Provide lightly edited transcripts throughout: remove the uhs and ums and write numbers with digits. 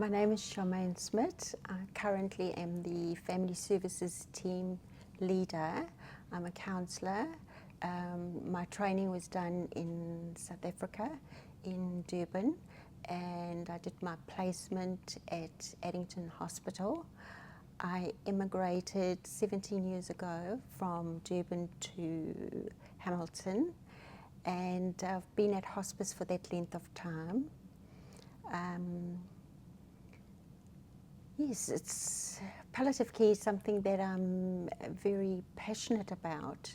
My name is Charmaine Smit. I currently am the Family Services Team Leader. I'm a counsellor. My training was done in South Africa, in Durban, and I did my placement at Addington Hospital. I immigrated 17 years ago from Durban to Hamilton, and I've been at hospice for that length of time. Yes, palliative care is something that I'm very passionate about,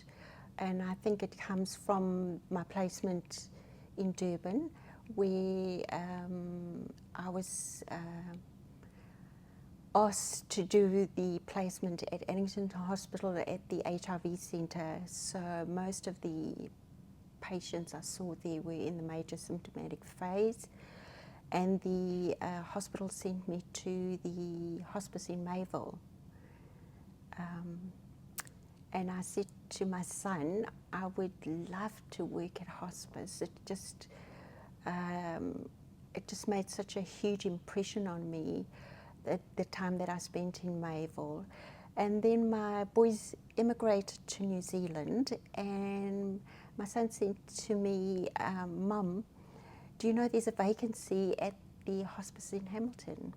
and I think it comes from my placement in Durban, where I was asked to do the placement at Addington Hospital at the HIV Centre. So most of the patients I saw there were in the major symptomatic phase. And the hospital sent me to the hospice in Mayville. And I said to my son, I would love to work at hospice. It just made such a huge impression on me at the time that I spent in Mayville. And then my boys immigrated to New Zealand, and my son said to me, Mum, do you know there's a vacancy at the hospice in Hamilton?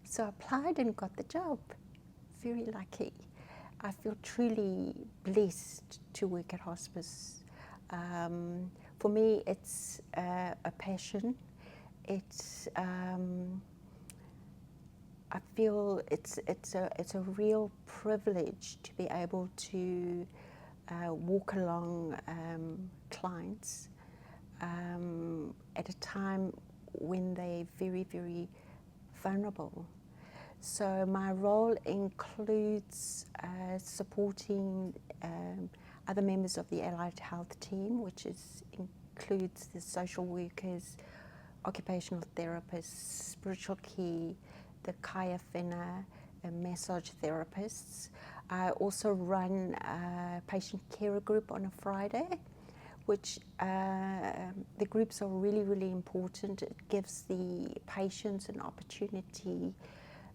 So I applied and got the job. Very lucky. I feel truly blessed to work at hospice. For me, it's a passion. It's I feel it's a real privilege to be able to walk along clients at a time when they're very, very vulnerable. So my role includes supporting other members of the allied health team, which includes the social workers, occupational therapists, spiritual care, the kaya whena, massage therapists. I also run a patient care group on a Friday, which the groups are really, really important. It gives the patients an opportunity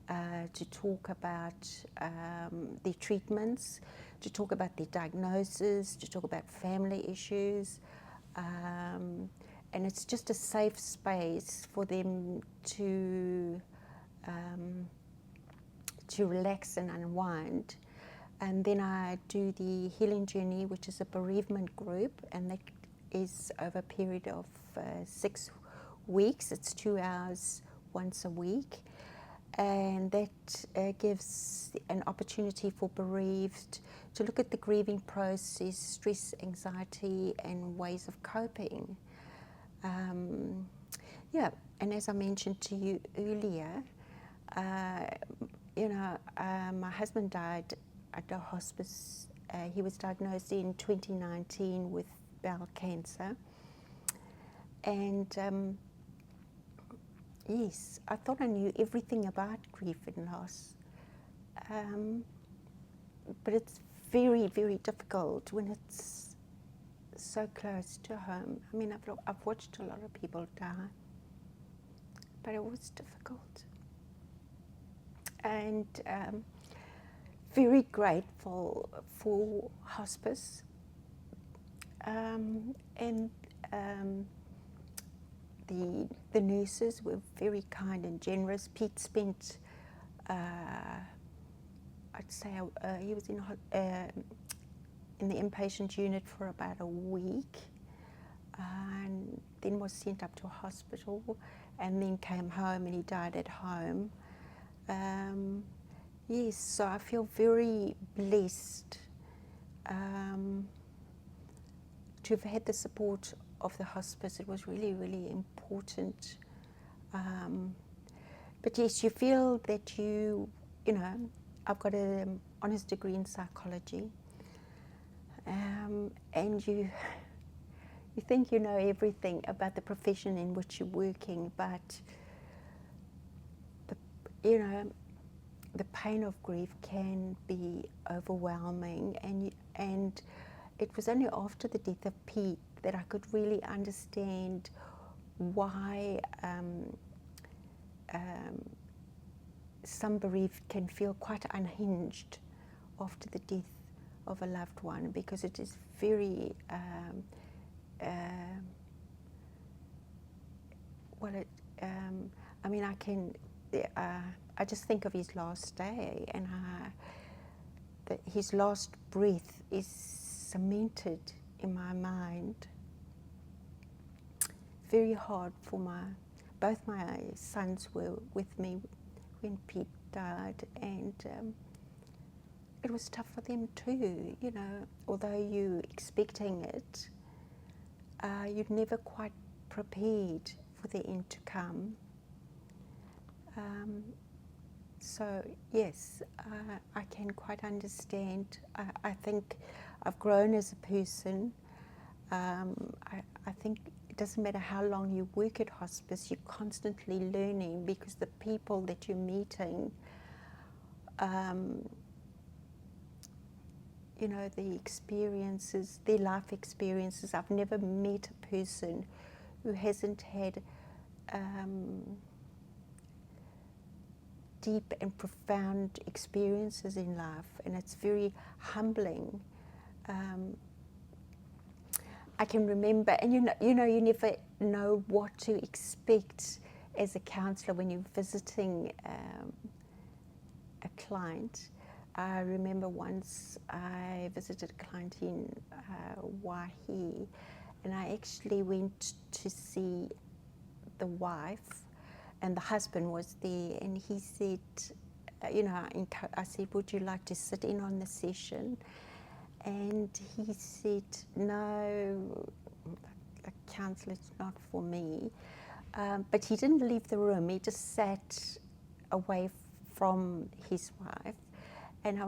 to talk about their treatments, to talk about their diagnosis, to talk about family issues. And it's just a safe space for them to relax and unwind. And then I do the Healing Journey, which is a bereavement group, and that is over a period of 6 weeks. It's 2 hours once a week, and that gives an opportunity for bereaved to look at the grieving process, stress, anxiety, and ways of coping. And as I mentioned to you earlier, my husband died at the hospice. He was diagnosed in 2019 with bowel cancer. And yes, I thought I knew everything about grief and loss. But it's very, very difficult when it's so close to home. I mean, I've watched a lot of people die, but it was difficult. And very grateful for hospice, and the nurses were very kind and generous. Pete spent, I'd say, he was in the inpatient unit for about a week, and then was sent up to a hospital, and then came home, and he died at home. Yes, so I feel very blessed to have had the support of the hospice. It was really, really important. But yes, you feel that I've got an honours degree in psychology, and you think you know everything about the profession in which you're working, but the pain of grief can be overwhelming, and it was only after the death of Pete that I could really understand why some bereaved can feel quite unhinged after the death of a loved one, because it is very well. I mean, I just think of his last day, and his last breath is cemented in my mind. Very hard for both my sons were with me when Pete died, and it was tough for them too, you know. Although you're expecting it, you're never quite prepared for the end to come. So yes, I can quite understand. I think I've grown as a person. I think it doesn't matter how long you work at hospice, you're constantly learning, because the people that you're meeting, you know, the experiences, their life experiences. I've never met a person who hasn't had deep and profound experiences in life, and it's very humbling. I can remember, and you never know what to expect as a counsellor when you're visiting a client. I remember once I visited a client in Waihi, and I actually went to see the wife, and the husband was there, and he said, I said, would you like to sit in on the session? And he said, no, the counsellor is not for me. But he didn't leave the room. He just sat away from his wife. And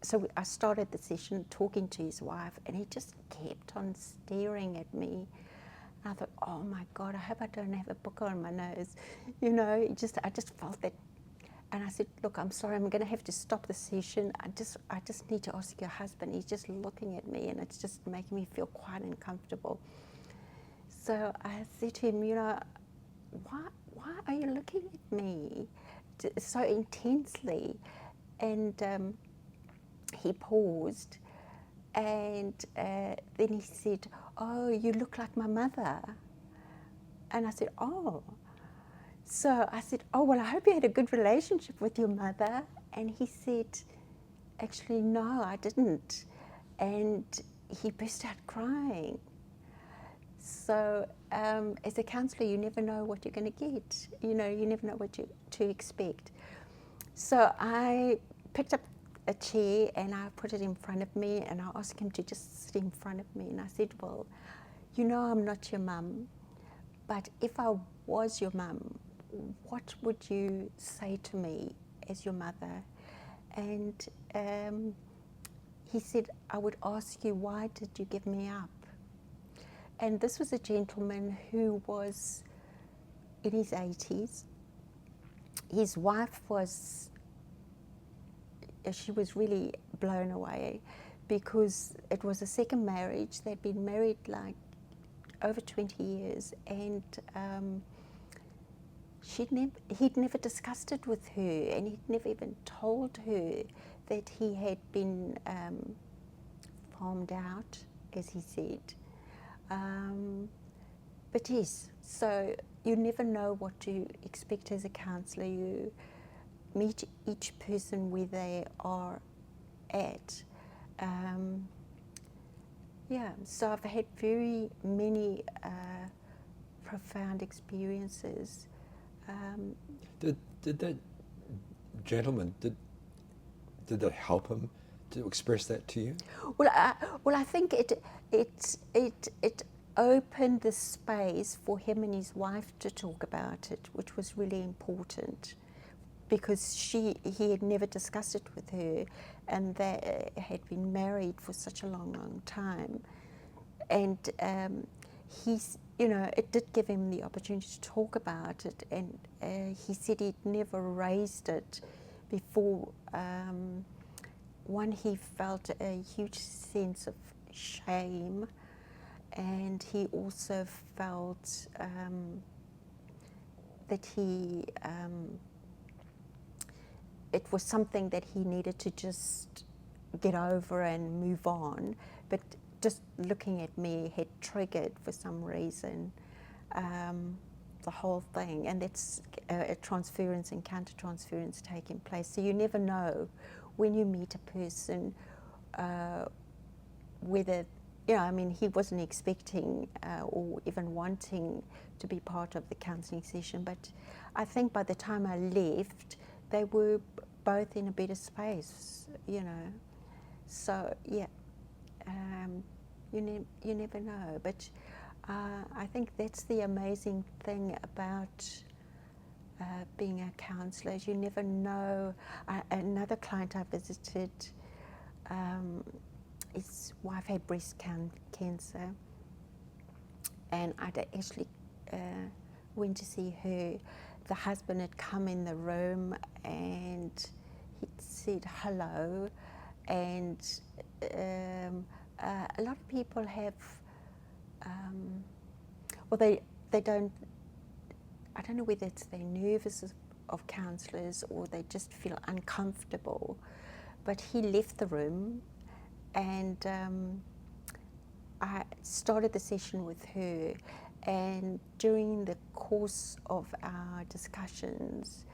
so I started the session talking to his wife, and he just kept on staring at me. And I thought, oh my God, I hope I don't have a book on my nose. You know, I just felt that. And I said, look, I'm sorry, I'm going to have to stop the session. I just need to ask your husband. He's just looking at me, and it's just making me feel quite uncomfortable. So I said to him, you know, why are you looking at me so intensely? And he paused, and then he said, oh, you look like my mother. And I said, oh. So I said, oh, well, I hope you had a good relationship with your mother. And he said, actually, no, I didn't. And he burst out crying. So as a counsellor, you never know what you're going to get. You know, you never know what to expect. So I picked up a chair, and I put it in front of me, and I asked him to just sit in front of me. And I said, well, you know, I'm not your mum, but if I was your mum, what would you say to me as your mother? And he said, I would ask you, why did you give me up? And this was a gentleman who was in his 80s. His wife she was really blown away, because it was a second marriage. They'd been married like over 20 years, and he'd never discussed it with her, and he'd never even told her that he had been farmed out, as he said. But yes, so you never know what to expect as a counsellor. You meet each person where they are at. So I've had very many profound experiences. Did that gentleman, did that help him to express that to you? Well, I think it opened the space for him and his wife to talk about it, which was really important, because he had never discussed it with her, and they had been married for such a long time, and it did give him the opportunity to talk about it, and he said he'd never raised it before. One, he felt a huge sense of shame, and he also felt that he it was something that he needed to just get over and move on. But just looking at me had triggered, for some reason, the whole thing. And that's a transference and counter-transference taking place. So you never know when you meet a person whether, I mean, he wasn't expecting or even wanting to be part of the counselling session. But I think by the time I left, they were both in a better space, So, yeah, you never know. But I think that's the amazing thing about being a counsellor. You never know. Another client I visited, his wife had breast cancer, and I actually went to see her. The husband had come in the room and he said hello, and a lot of people have, they don't, I don't know whether it's they're nervous of counsellors or they just feel uncomfortable, but he left the room, and I started the session with her, and during the course of our discussions,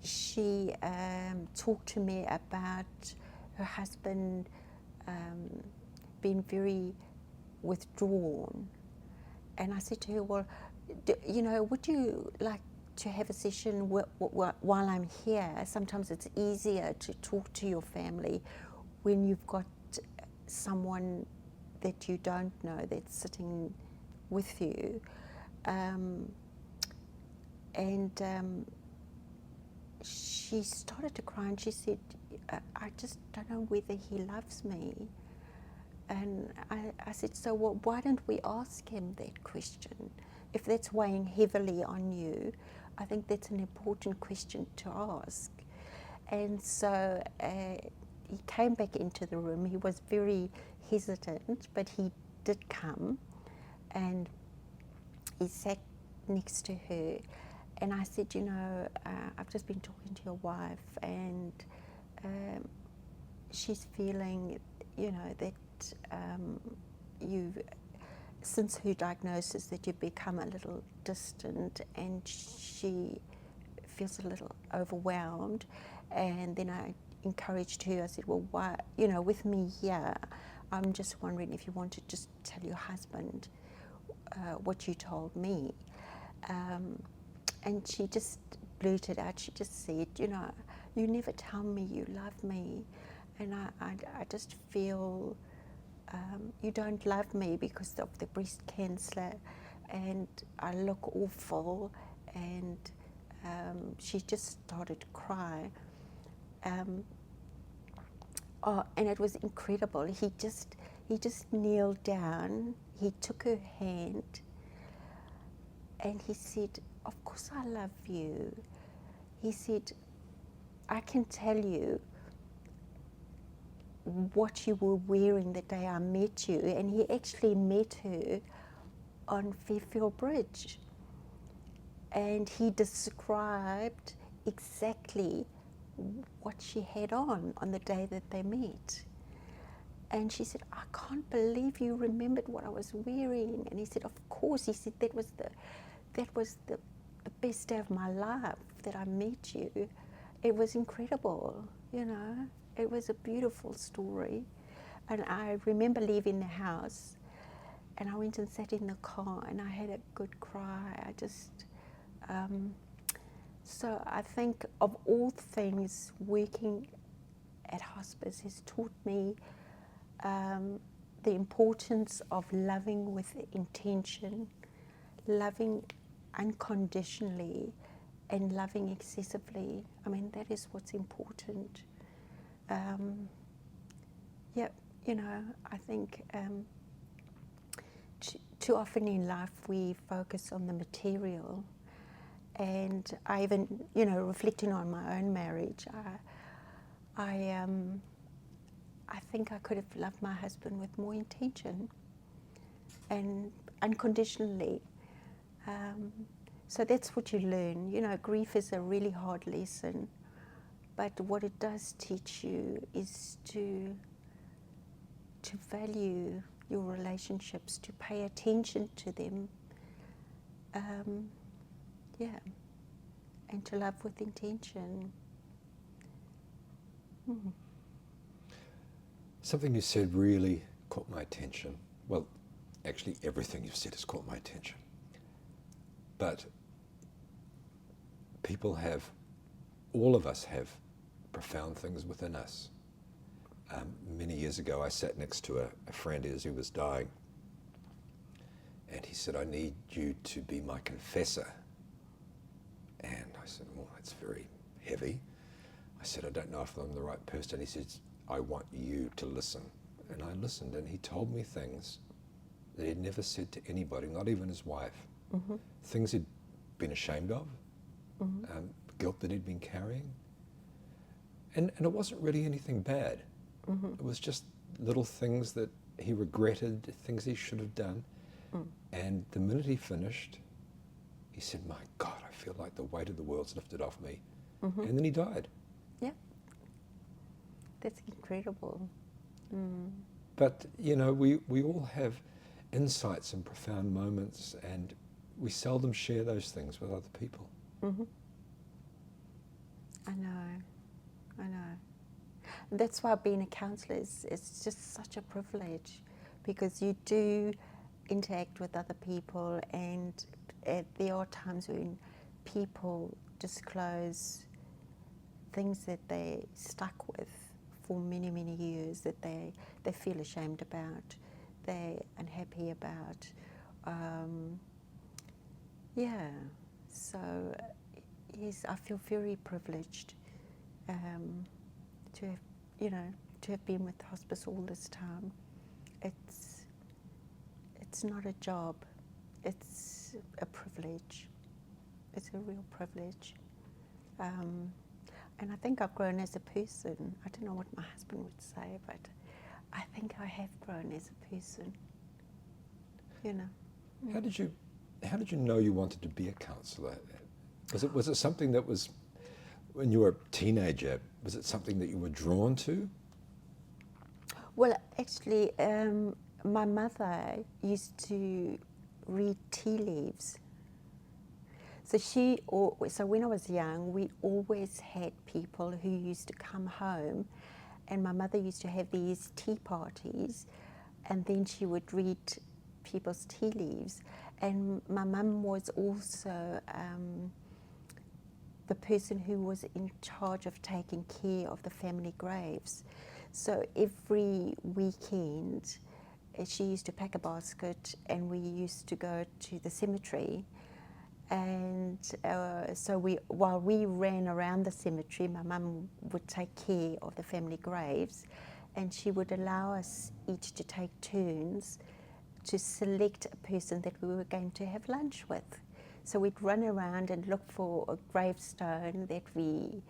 she talked to me about her husband being very withdrawn. And I said to her, well, would you like to have a session while I'm here? Sometimes it's easier to talk to your family when you've got someone that you don't know that's sitting with you. She started to cry, and she said, I just don't know whether he loves me. And I said, so why don't we ask him that question? If that's weighing heavily on you, I think that's an important question to ask. And so he came back into the room. He was very hesitant, but he did come, and he sat next to her. And I said, I've just been talking to your wife, and she's feeling, that you've, since her diagnosis, that you've become a little distant, and she feels a little overwhelmed. And then I encouraged her. I said, well, why, with me here, I'm just wondering if you want to just tell your husband what you told me. And she just blurted out, she just said, you never tell me you love me, and I just feel you don't love me because of the breast cancer, and I look awful. And she just started to cry. And it was incredible. He just kneeled down, he took her hand, and he said, of course I love you. He said, I can tell you what you were wearing the day I met you. And he actually met her on Fairfield Bridge. And he described exactly what she had on the day that they met. And she said, I can't believe you remembered what I was wearing. And he said, of course. He said, that was the best day of my life, that I met you. It was incredible, It was a beautiful story. And I remember leaving the house, and I went and sat in the car, and I had a good cry. I just, so I think of all things, working at hospice has taught me the importance of loving with intention, loving unconditionally, and loving excessively. I mean, that is what's important. I think too often in life we focus on the material, and I even, reflecting on my own marriage, I think I could have loved my husband with more intention and unconditionally. So that's what you learn. You know, grief is a really hard lesson, but what it does teach you is to value your relationships, to pay attention to them, yeah, and to love with intention. Mm. Something you said really caught my attention. Well, actually everything you've said has caught my attention. But people have, all of us have profound things within us. Many years ago I sat next to a friend as he was dying, and he said, "I need you to be my confessor." And I said, "Well, that's very heavy." I said, "I don't know if I'm the right person." He said, "I want you to listen." And I listened, and he told me things that he'd never said to anybody, not even his wife. Mm-hmm. Things he'd been ashamed of, Mm-hmm. guilt that he'd been carrying. And it wasn't really anything bad. Mm-hmm. It was just little things that he regretted, things he should have done. Mm. And the minute he finished, he said, "My God, I feel like the weight of the world's lifted off me." Mm-hmm. And then he died. Yeah, that's incredible. Mm. But, you know, we all have insights and profound moments, and we seldom share those things with other people. Mm-hmm. I know. That's why being a counsellor is just such a privilege, because you do interact with other people, and there are times when people disclose things that they're stuck with for many, many years, that they feel ashamed about, they're unhappy about. Yeah, so yes, I feel very privileged to have, to have been with hospice all this time. It's not a job, it's a privilege. It's a real privilege. And I think I've grown as a person. I don't know what my husband would say, but I think I have grown as a person, you know. How did you know you wanted to be a counsellor? Was it something that was, when you were a teenager, was it something that you were drawn to? Well, actually, my mother used to read tea leaves. So when I was young, we always had people who used to come home, and my mother used to have these tea parties, and then she would read people's tea leaves. And my mum was also the person who was in charge of taking care of the family graves. So every weekend, she used to pack a basket, and we used to go to the cemetery. And while we ran around the cemetery, my mum would take care of the family graves, and she would allow us each to take turns to select a person that we were going to have lunch with. So we'd run around and look for a gravestone that we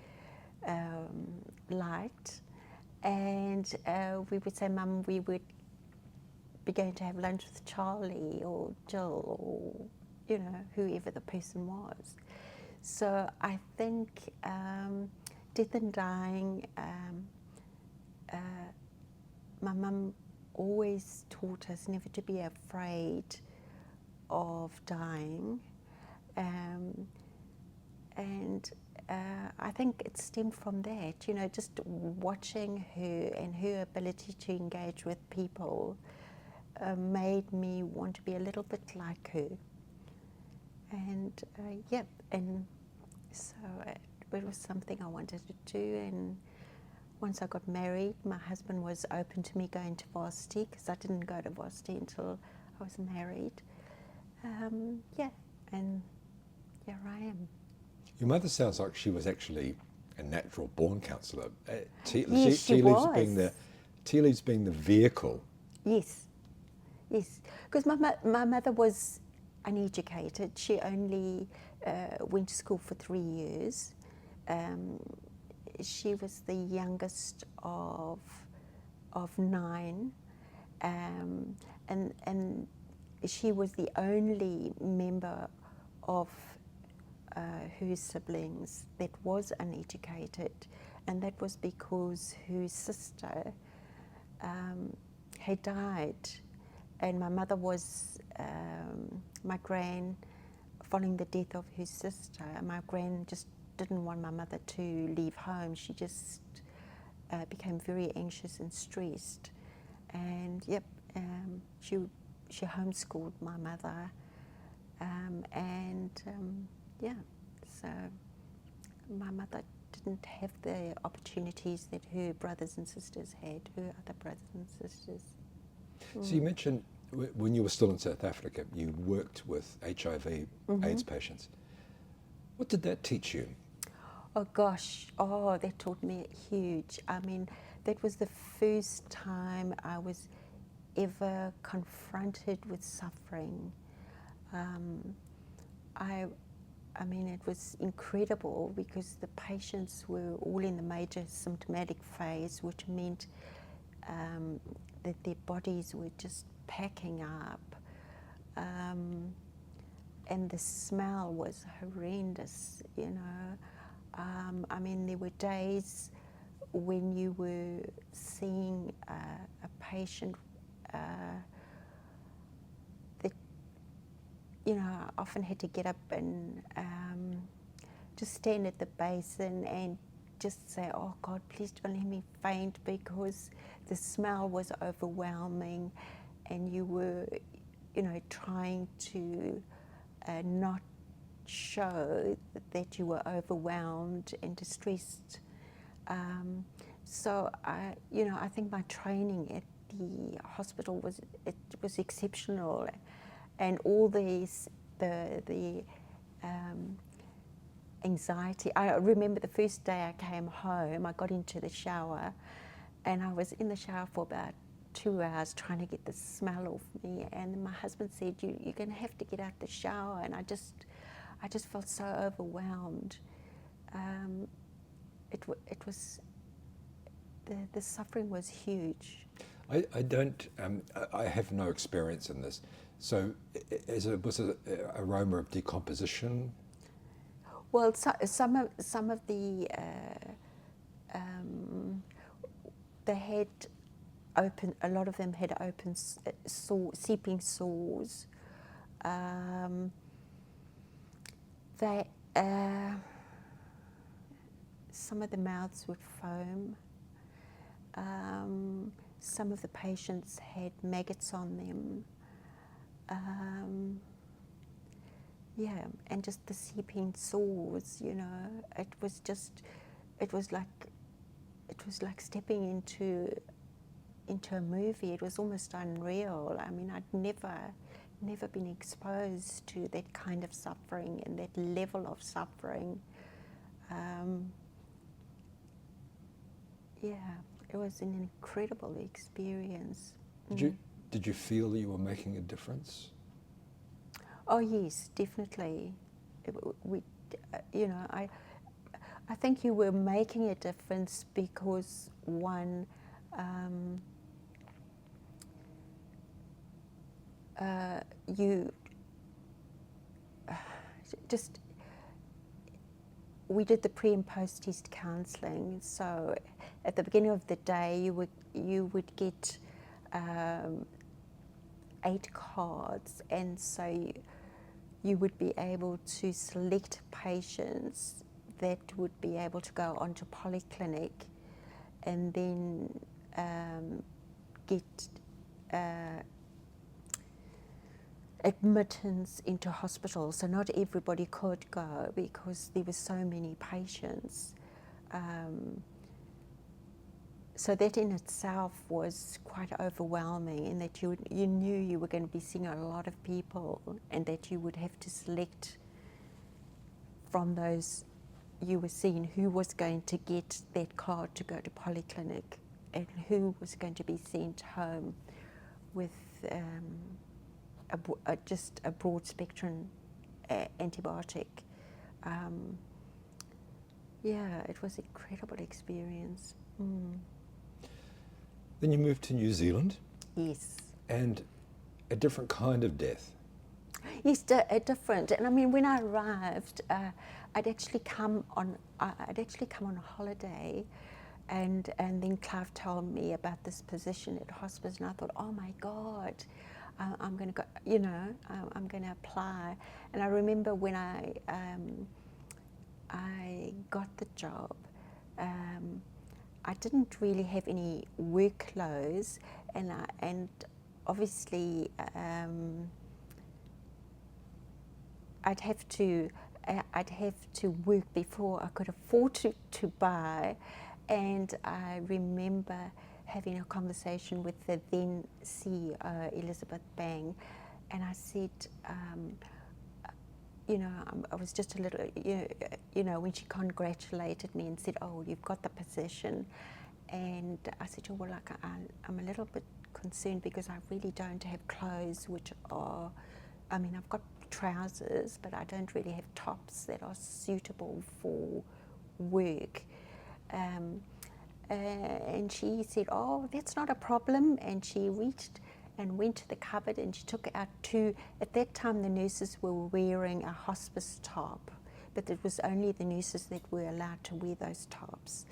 liked, and we would say, "Mum, we would be going to have lunch with Charlie or Jill or whoever the person was." So I think death and dying, my mum always taught us never to be afraid of dying. And I think it stemmed from that, just watching her and her ability to engage with people made me want to be a little bit like her. And and so it was something I wanted to do. And once I got married, my husband was open to me going to varsity, because I didn't go to varsity until I was married. And here I am. Your mother sounds like she was actually a natural born counsellor. Yes, she was. Tea leaves being the vehicle. Yes, because my mother was uneducated. She only went to school for 3 years. She was the youngest of 9, and she was the only member of her siblings that was uneducated, and that was because her sister had died, and my mother was my gran. Following the death of her sister, my gran just didn't want my mother to leave home. She just became very anxious and stressed, and she homeschooled my mother, so my mother didn't have the opportunities that her brothers and sisters had, her other brothers and sisters. So you mentioned when you were still in South Africa, you worked with HIV AIDS patients. What did that teach you? Oh gosh, that taught me huge. I mean, that was the first time I was ever confronted with suffering. I mean, it was incredible because the patients were all in the major symptomatic phase, which meant that their bodies were just packing up. And the smell was horrendous, you know. I mean, there were days when you were seeing a patient that, you know, I often had to get up and just stand at the basin and just say, oh God, please don't let me faint, because the smell was overwhelming, and you were, you know, trying to not show that you were overwhelmed and distressed. So I think my training at the hospital was exceptional, and all the anxiety. I remember the first day I came home, I got into the shower, and I was in the shower for about 2 hours trying to get the smell off me, and my husband said, you're going to have to get out the shower, and I just felt so overwhelmed. It was the suffering was huge. I have no experience in this. So was it an aroma of decomposition? Well, some of the they had open. A lot of them had open seeping sores. Some of the mouths would foam. Some of the patients had maggots on them. And just the seeping sores, you know, it was like stepping into a movie. It was almost unreal. I mean, I'd never been exposed to that kind of suffering and that level of suffering. It was an incredible experience. Did you feel you were making a difference? Oh yes, definitely. I think you were making a difference because one, we did the pre and post test counselling. So at the beginning of the day, you would get 8 cards, and so you would be able to select patients that would be able to go onto polyclinic and then get admittance into hospital. So not everybody could go because there were so many patients. So that in itself was quite overwhelming, in that you knew you were going to be seeing a lot of people, and that you would have to select from those you were seeing who was going to get that card to go to polyclinic and who was going to be sent home with just a broad spectrum antibiotic. It was an incredible experience. Then you moved to New Zealand. Yes. And a different kind of death. Yes, different. And I mean, when I arrived, I'd actually come on a holiday, and then Clive told me about this position at hospice, and I thought, oh my God, I'm going to go. I'm going to apply. And I remember when I got the job. I didn't really have any work clothes, and obviously. I'd have to work before I could afford to buy, and I remember having a conversation with the then CEO Elizabeth Bang, and I said, I was just a little, when she congratulated me and said, "Oh, you've got the position," and I said, "Oh, well, like I'm a little bit concerned because I really don't have clothes which are, I mean, I've got trousers, but I don't really have tops that are suitable for work." And she said, "Oh, that's not a problem." And she reached and went to the cupboard and she took out two. At that time, the nurses were wearing a hospice top, but it was only the nurses that were allowed to wear those tops.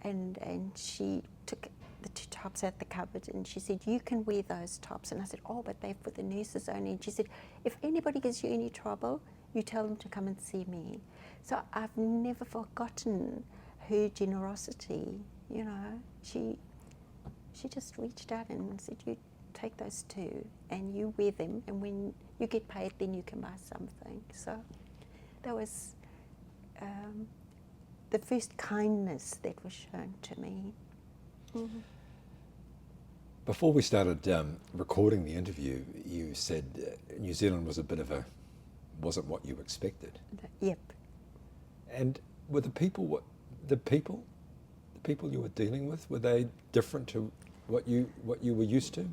And she took the two tops out the cupboard and she said, "You can wear those tops." And I said, "Oh, but they're for the nurses only." And she said, "If anybody gives you any trouble, you tell them to come and see me." So I've never forgotten her generosity. She just reached out and said, "You take those two and you wear them, and when you get paid, then you can buy something." So that was the first kindness that was shown to me. Mm-hmm. Before we started recording the interview, you said New Zealand was wasn't what you expected. Yep. And were the people you were dealing with, were they different to what you were used to?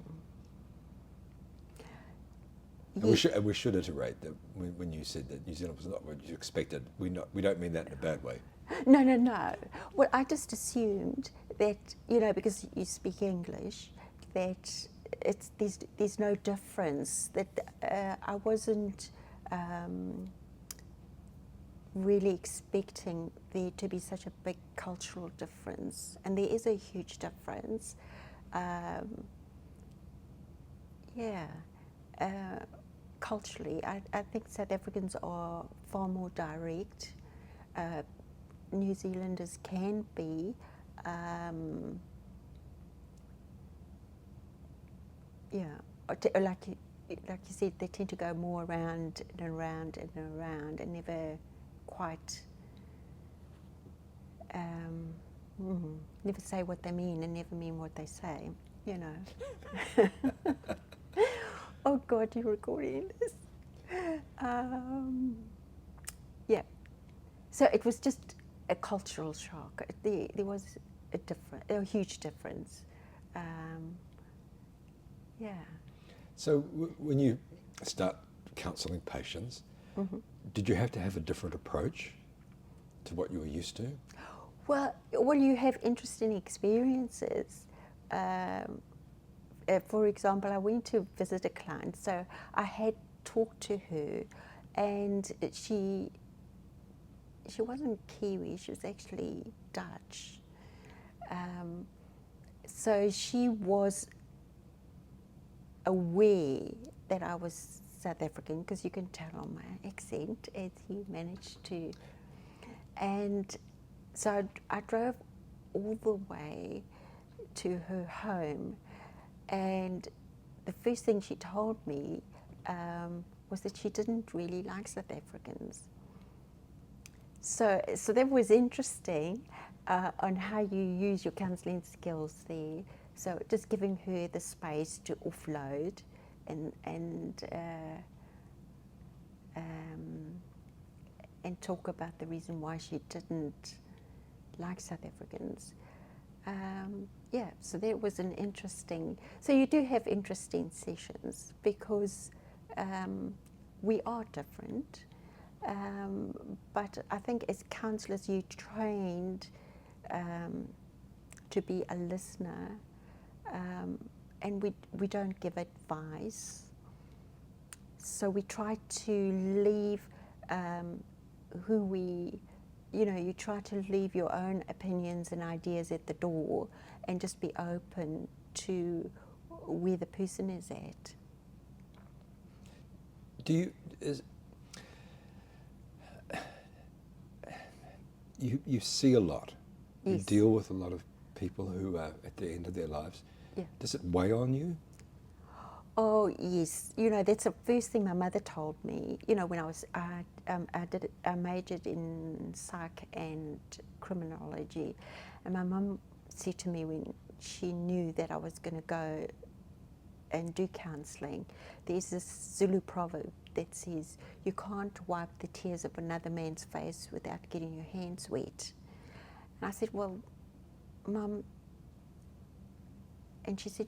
Yes. And we should iterate that when you said that New Zealand was not what you expected, we don't mean that in a bad way. No. Well, I just assumed that, because you speak English, that there's no difference. That I wasn't really expecting there to be such a big cultural difference, and there is a huge difference. Culturally, I think South Africans are far more direct. New Zealanders can be. Like you said, they tend to go more around and around and around and never quite, never say what they mean and never mean what they say, Oh God, you're recording this. Yeah. So it was just a cultural shock. There was a huge difference. Yeah. So when you start counselling patients, Mm-hmm. did you have to have a different approach to what you were used to? Well, you have interesting experiences. For example, I went to visit a client, so I had talked to her, and she wasn't Kiwi, she was actually Dutch. So she was aware that I was South African, because you can tell on my accent, as you managed to. And so I drove all the way to her home, and the first thing she told me was that she didn't really like South Africans. So that was interesting on how you use your counselling skills there. So just giving her the space to offload and talk about the reason why she didn't like South Africans. So that was an interesting. So you do have interesting sessions because we are different. But I think as counsellors, you're trained to be a listener, and we don't give advice. So we try to leave who we, you try to leave your own opinions and ideas at the door and just be open to where the person is at. You see a lot. Yes. You deal with a lot of people who are at the end of their lives. Yeah. Does it weigh on you? Oh yes, that's the first thing my mother told me. When I majored in psych and criminology, and my mum said to me when she knew that I was going to go and do counselling, there's this Zulu proverb that says, "You can't wipe the tears of another man's face without getting your hands wet." And I said, "Well, Mum," and she said,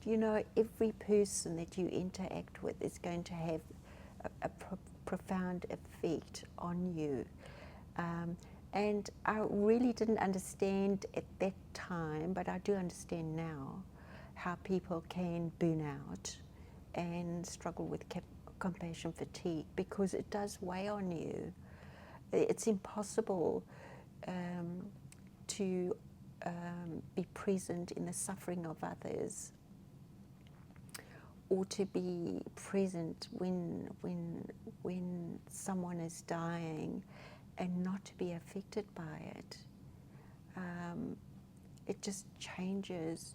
every person that you interact with is going to have a profound effect on you. And I really didn't understand at that time, but I do understand now, how people can burn out and struggle with compassion fatigue, because it does weigh on you. It's impossible to be present in the suffering of others, or to be present when someone is dying and not to be affected by it. It just changes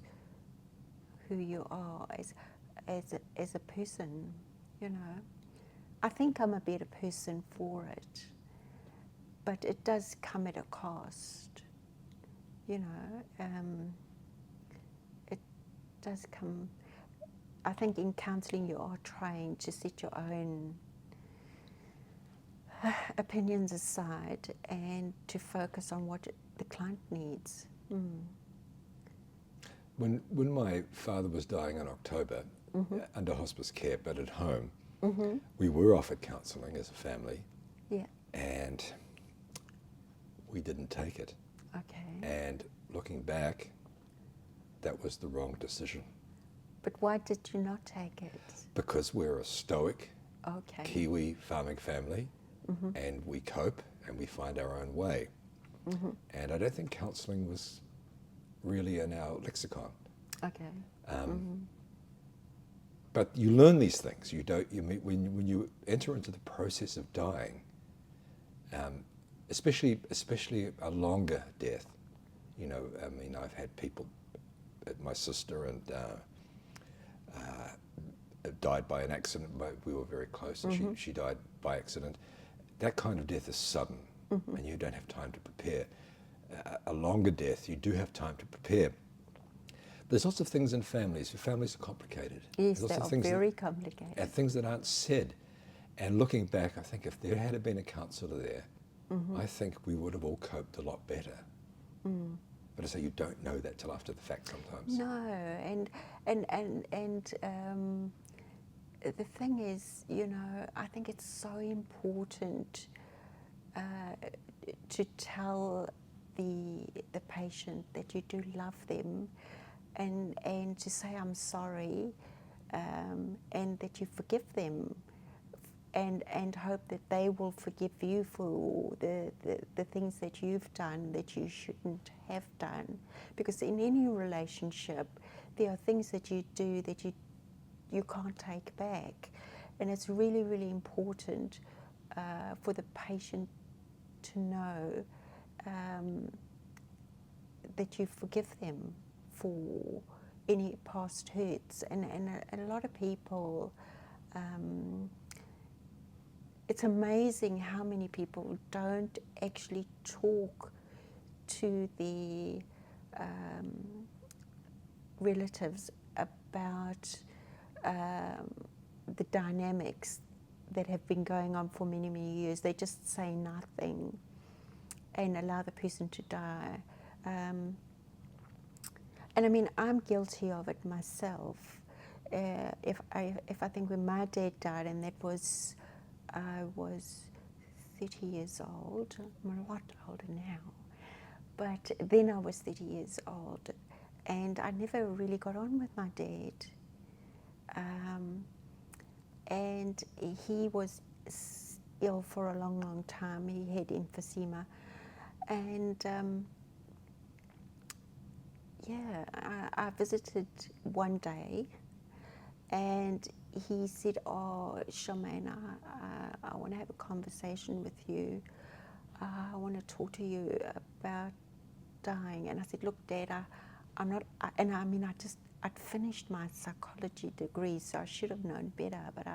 who you are as a person, I think I'm a better person for it, but it does come at a cost. It does come. I think in counselling you are trying to set your own opinions aside and to focus on what the client needs. When my father was dying in October, under hospice care, but at home, we were offered counselling as a family. Yeah. And we didn't take it. Okay. And looking back, that was the wrong decision. But why did you not take it? Because we're a stoic Okay. Kiwi farming family, and we cope and we find our own way. And I don't think counselling was really in our lexicon. Okay. But you learn these things. When you enter into the process of dying, especially a longer death. I've had people, my sister and died by an accident. We were very close, and she died by accident. That kind of death is sudden, and you don't have time to prepare. A longer death, you do have time to prepare. There's lots of things in families. Families are complicated. Yes, they are very complicated. And things that aren't said. And looking back, I think if there had been a counsellor there, I think we would have all coped a lot better. But I say you don't know that till after the fact sometimes. No, and the thing is, I think it's so important to tell the patient that you do love them, and to say I'm sorry, and that you forgive them, and hope that they will forgive you for the things that you've done that you shouldn't have done. Because in any relationship, there are things that you do that you can't take back, and it's really, really important for the patient to know that you forgive them for any past hurts. And a lot of people, it's amazing how many people don't actually talk to the relatives about the dynamics that have been going on for many, many years. They just say nothing and allow the person to die. And I mean, I'm guilty of it myself. If I think when my dad died, and I was 30 years old. I'm a lot older now, but then I was 30 years old, and I never really got on with my dad. and he was ill for a long, long time. He had emphysema, and I visited one day, and he said, "Oh, Charmaine, I want to have a conversation with you. I want to talk to you about dying." And I said, "Look, Dad, I'm not." I'd finished my psychology degree, so I should have known better, but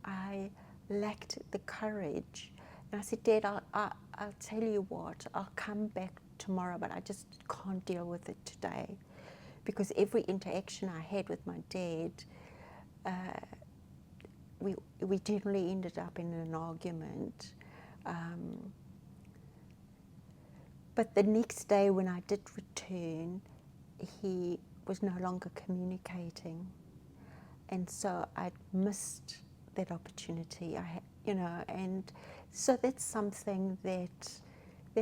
I lacked the courage. And I said, "Dad, I'll tell you what, I'll come back tomorrow, but I just can't deal with it today." Because every interaction I had with my dad, we generally ended up in an argument. But the next day when I did return, he was no longer communicating. And so I'd missed that opportunity. And so that's something that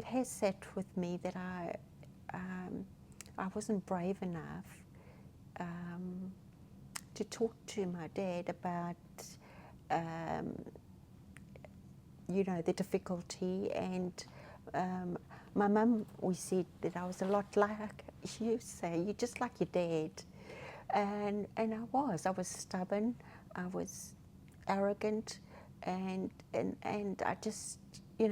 has sat with me, that I wasn't brave enough to talk to my dad about the difficulty. And my mum, we said that I was a lot like, she used to say, "You're just like your dad." And I was stubborn, I was arrogant, and I just, we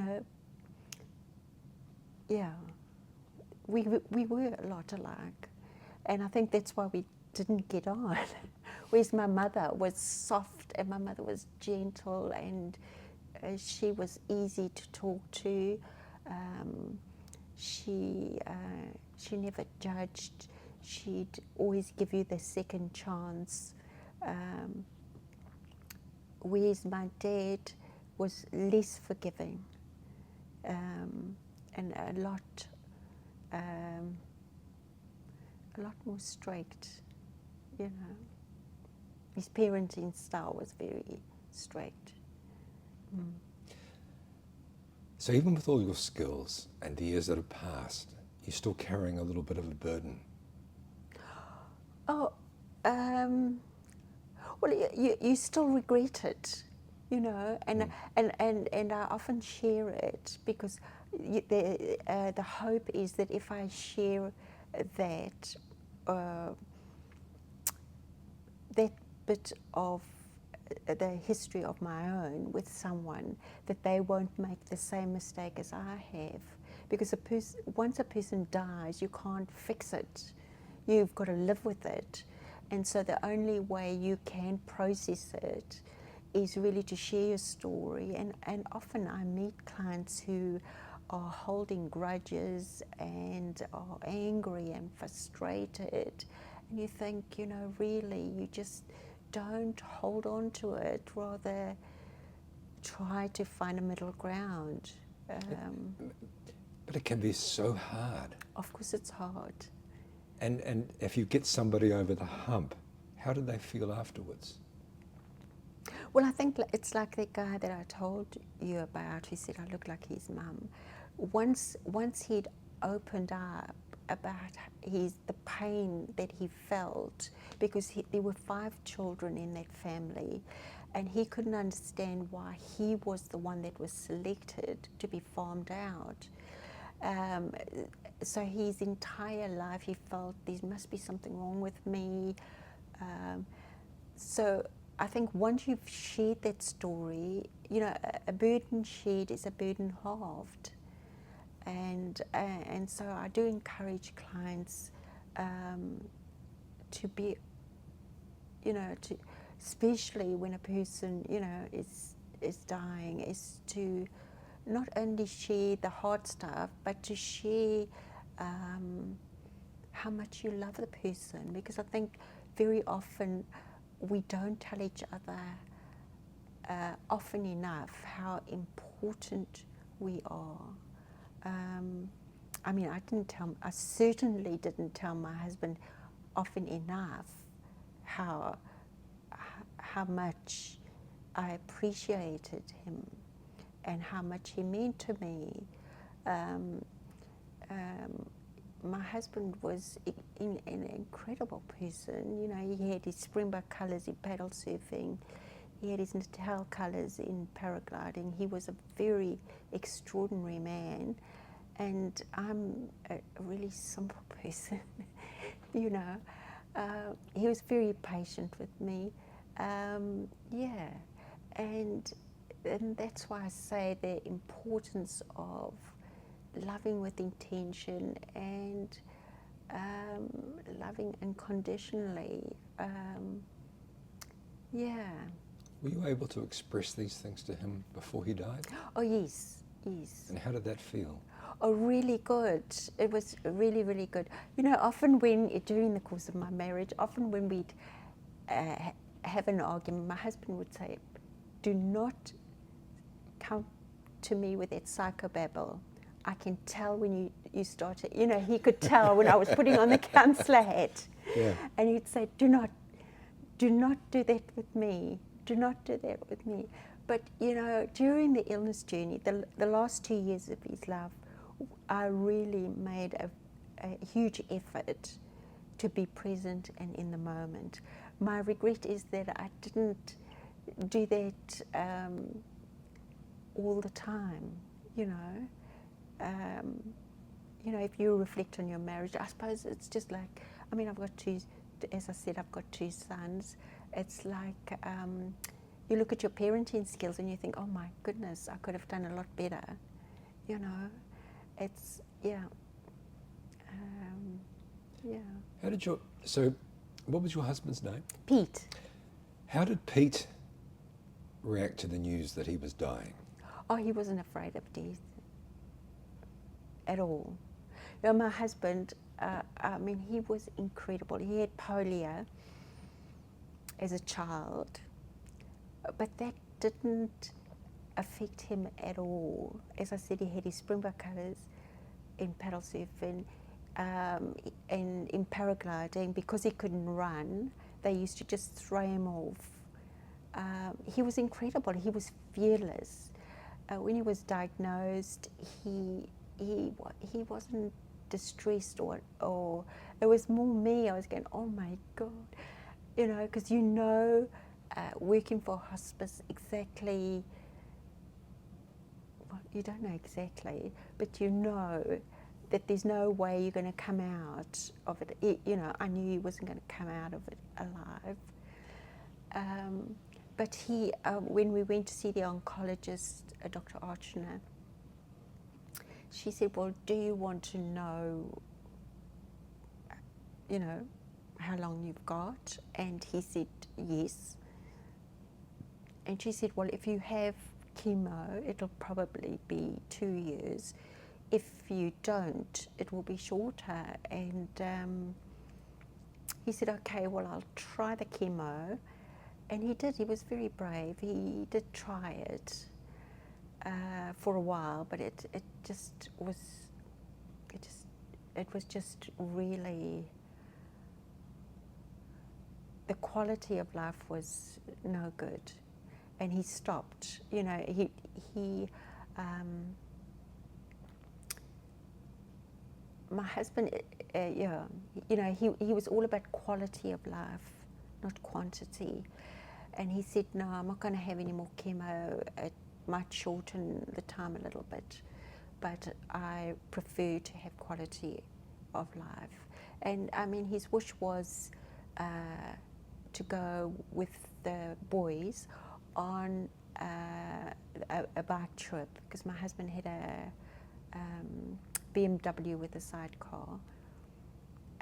were a lot alike. And I think that's why we didn't get on. Whereas my mother was soft, and my mother was gentle, and she was easy to talk to. She never judged. She'd always give you the second chance. Whereas my dad was less forgiving, and a lot more strict. His parenting style was very strict. So even with all your skills and the years that have passed, you're still carrying a little bit of a burden. Oh, well, you still regret it, and I often share it, because the hope is that if I share that that bit of the history of my own with someone, that they won't make the same mistake as I have. Because once a person dies, you can't fix it. You've got to live with it. And so the only way you can process it is really to share your story. And often I meet clients who are holding grudges and are angry and frustrated. And you think, really, you just don't hold on to it, rather try to find a middle ground. But it can be so hard. Of course it's hard. And if you get somebody over the hump, how do they feel afterwards? Well, I think it's like the guy that I told you about, who said I look like his mum. Once he'd opened up about the pain that he felt, because there were 5 children in that family, and he couldn't understand why he was the one that was selected to be farmed out. So his entire life he felt there must be something wrong with me. So I think once you've shared that story, a burden shared is a burden halved. And so I do encourage clients to be, especially when a person, is dying, is to not only share the hard stuff, but to share how much you love the person. Because I think very often we don't tell each other often enough how important we are. I certainly didn't tell my husband often enough how much I appreciated him and how much he meant to me. My husband was an incredible person. He had his Springbok colours, he paddle surfing, He had his Natal colours in paragliding. He was a very extraordinary man, and I'm a really simple person, you know. He was very patient with me, yeah, and that's why I say the importance of loving with intention and loving unconditionally. Yeah. Were you able to express these things to him before he died? Oh yes, yes. And how did that feel? Oh, really good. It was really, really good. You know, often during the course of my marriage, often when we'd have an argument, my husband would say, "Do not come to me with that psychobabble. I can tell when you started." You know, he could tell when I was putting on the counsellor hat. Yeah. And he'd say, do not do that with me. Do not do that with me. But, you know, during the illness journey, the last 2 years of his life, I really made a huge effort to be present and in the moment. My regret is that I didn't do that all the time, you know. You know, if you reflect on your marriage, I suppose it's just like, I mean, as I said, I've got 2 sons. It's like you look at your parenting skills and you think, oh my goodness, I could have done a lot better, you know. It's, yeah. Yeah. So what was your husband's name? Pete. How did Pete react to the news that he was dying? Oh, he wasn't afraid of death at all. You know, my husband, I mean, he was incredible. He had polio as a child, but that didn't affect him at all. As I said, he had his Springbok colours in paddle surfing, and in paragliding. Because he couldn't run, they used to just throw him off. He was incredible. He was fearless. When he was diagnosed, he wasn't distressed or it was more me. I was going, oh my God, you know, because you know, working for hospice exactly. Well, you don't know exactly, but you know that there's no way you're going to come out of it. You know, I knew he wasn't going to come out of it alive. But he, when we went to see the oncologist, Dr. Archner, she said, well, do you want to know, you know, how long you've got? And he said, yes. And she said, well, if you have chemo, it'll probably be 2 years. If you don't, it will be shorter. And he said, okay, well, I'll try the chemo. And he did. He was very brave. He did try it for a while, but it was just really, the quality of life was no good, and he stopped. You know, my husband, yeah, you know, he was all about quality of life, not quantity. And he said, no, I'm not going to have any more chemo. It might shorten the time a little bit, but I prefer to have quality of life. And I mean, his wish was to go with the boys on a bike trip, because my husband had a BMW with a sidecar,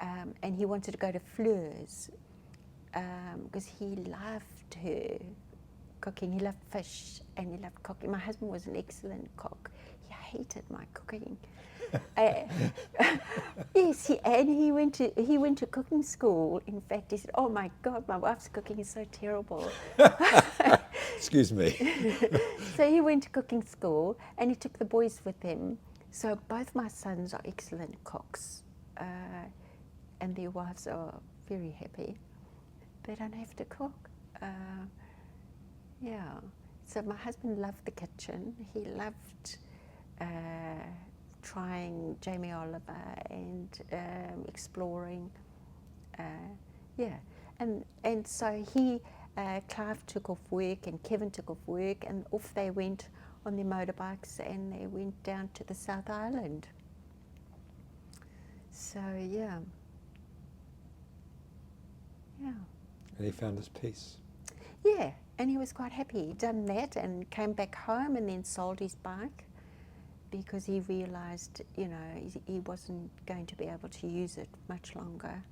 and he wanted to go to Fleur's because he loved her cooking. He loved fish and he loved cooking. My husband was an excellent cook. He hated my cooking. Yes, he went to cooking school. In fact, he said, "Oh my God, my wife's cooking is so terrible." Excuse me. So he went to cooking school and he took the boys with him. So both my sons are excellent cooks, and their wives are very happy. They don't have to cook. Yeah. So my husband loved the kitchen. He loved trying Jamie Oliver and exploring. Yeah. And so he Clive took off work and Kevin took off work, and off they went on their motorbikes, and they went down to the South Island. So yeah. And he found his peace. Yeah, and he was quite happy. He'd done that and came back home and then sold his bike because he realised, you know, he wasn't going to be able to use it much longer.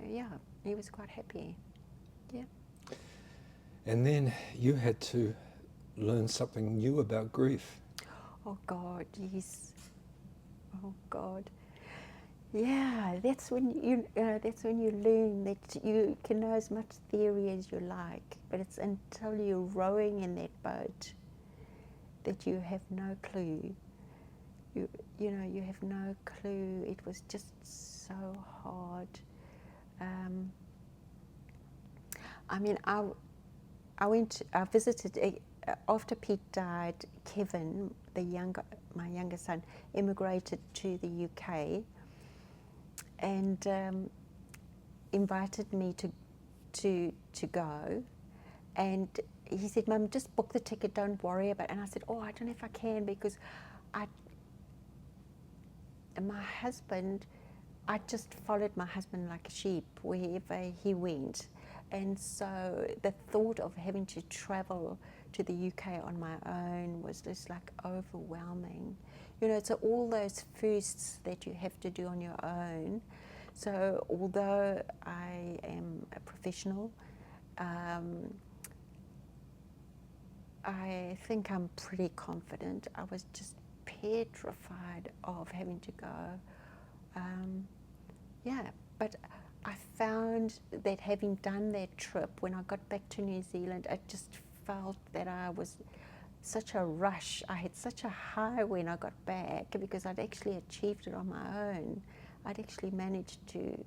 Yeah, he was quite happy. Yeah. And then you had to learn something new about grief. Oh God, yes. Oh God. Yeah, that's when you learn that you can know as much theory as you like, but it's until you're rowing in that boat that you have no clue. You have no clue. It was just so hard. I mean, I visited after Pete died. Kevin, my younger son, immigrated to the UK and invited me to go, and he said, "Mum, just book the ticket. Don't worry about it." And I said, "Oh, I don't know if I can because my husband, I just followed my husband like a sheep wherever he went, and so the thought of having to travel to the UK on my own was just like overwhelming. You know, so all those firsts that you have to do on your own. So although I am a professional, I think I'm pretty confident. I was just petrified of having to go. But I found that having done that trip, when I got back to New Zealand, I just felt that I was such a rush. I had such a high when I got back because I'd actually achieved it on my own. I'd actually managed to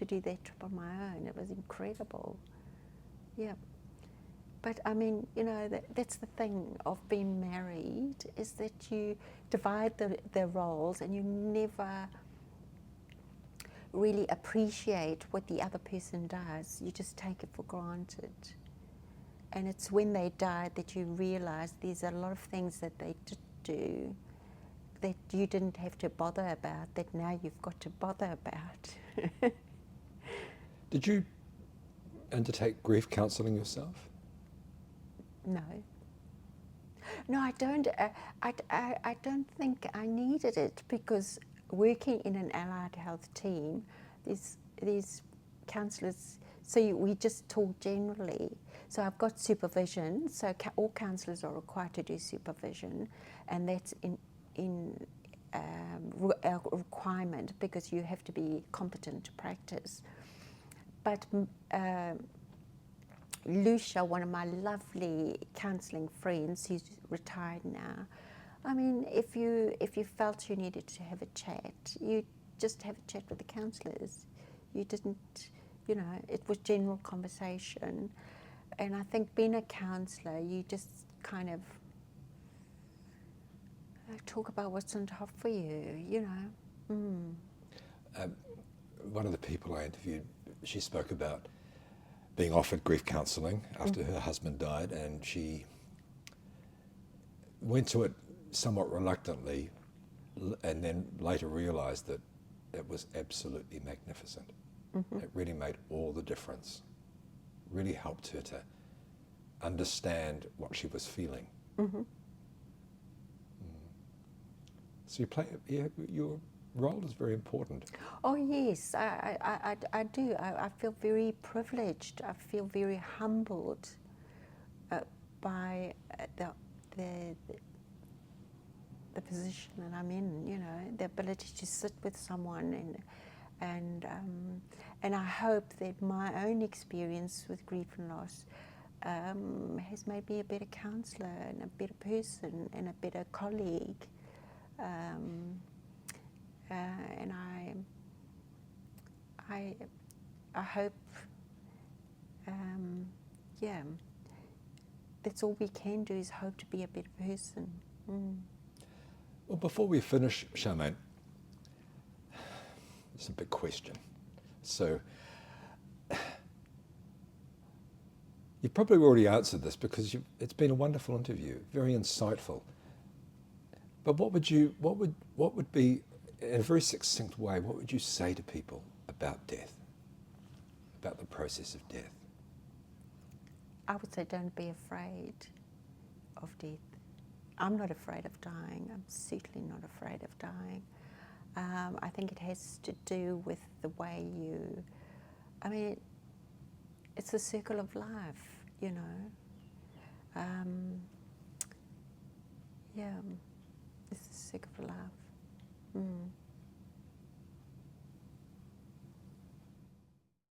do that trip on my own. It was incredible. Yeah. But I mean, you know, that's the thing of being married, is that you divide the roles and you never really appreciate what the other person does. You just take it for granted. And it's when they died that you realize there's a lot of things that they did do that you didn't have to bother about, that now you've got to bother about. Did you undertake grief counselling yourself? No. No, I don't. I don't think I needed it because working in an allied health team, these counsellors, so we just talk generally. So I've got supervision, so all counsellors are required to do supervision, and that's a requirement because you have to be competent to practice. But Lucia, one of my lovely counselling friends, who's retired now, I mean, if you felt you needed to have a chat, you just have a chat with the counsellors. You didn't, you know, it was general conversation. And I think being a counsellor, you just kind of talk about what's on top for you, you know. One of the people I interviewed, she spoke about being offered grief counselling after her husband died, and she went to it somewhat reluctantly and then later realised that it was absolutely magnificent. It really made all the difference, really helped her to understand what she was feeling. So your role is very important. Oh yes, I do. I feel very privileged. I feel very humbled by the position that I'm in. You know, the ability to sit with someone and I hope that my own experience with grief and loss has made me a better counsellor and a better person and a better colleague. And I hope, that's all we can do, is hope to be a better person. Well, before we finish, Charmaine, it's a big question. So, You've probably already answered this because it's been a wonderful interview, very insightful. But what would be, in a very succinct way, what would you say to people about death, about the process of death? I would say don't be afraid of death. I'm not afraid of dying. I'm certainly not afraid of dying. I think it has to do with the way you, I mean, it's the circle of life, you know. Yeah, it's the circle of life.